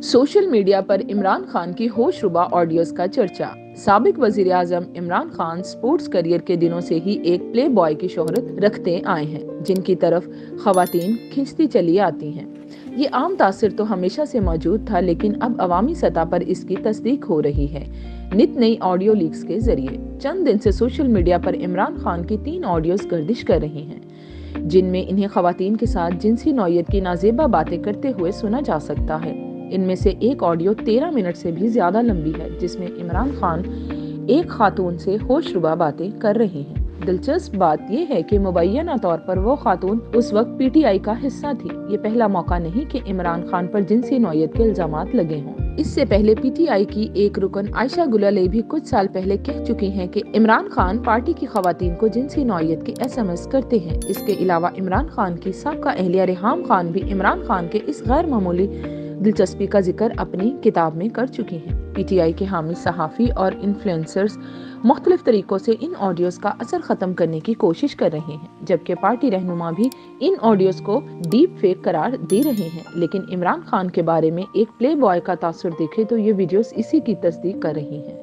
Social media पर इमरान खान की होशरुबा audios का चर्चा। साबिक वजीर आजम इमरान खान स्पोर्ट्स करियर के दिनों से ही एक प्ले बॉय की शोहरत रखते आए हैं, जिनकी तरफ खवातीन खिंचती चली आती हैं। ये आम तासर तो हमेशा से मौजूद था, लेकिन अब अवामी सतह पर इसकी तस्दीक हो रही है नित नई ऑडियो लीक्स के जरिए। चंद दिन से सोशल मीडिया पर इमरान खान की 3 ऑडियोज गर्दिश कर रही हैं, जिनमें इन्हें खवातीन के साथ जिनसी नौयत की नाजेबा बातें करते हुए सुना जा सकता है। इनमें से एक ऑडियो 13 मिनट से भी ज्यादा लंबी है, जिसमें इमरान खान एक खातून से होशरुबा बातें कर रहे हैं। दिलचस्प बात यह है कि मुबैना तौर पर वो खातून उस वक्त पीटीआई का हिस्सा थी। ये पहला मौका नहीं कि इमरान खान पर जिनसी नौयत के इल्जामात लगे हों। इससे पहले पीटीआई की एक रुकन आयशा गुलाले भी कुछ साल पहले कह चुकी हैं कि इमरान खान पार्टी की खवातीन को जिनसी नौयत के एसएमएस करते हैं। इसके अलावा इमरान खान की साबका अहलिया रिहाम खान भी इमरान खान के इस गैर मामूली दिलचस्पी का जिक्र अपनी किताब में कर चुकी हैं। पीटीआई के हामी सहाफ़ी और इन्फ्लुएंसर्स मुख्तलिफ तरीकों से इन ऑडियोज का असर खत्म करने की कोशिश कर रहे हैं, जबकि पार्टी रहनुमा भी इन ऑडियोज को डीप फेक करार दे रहे हैं। लेकिन इमरान खान के बारे में एक प्ले बॉय का तासुर देखे तो ये वीडियोस इसी की तस्दीक कर रही हैं।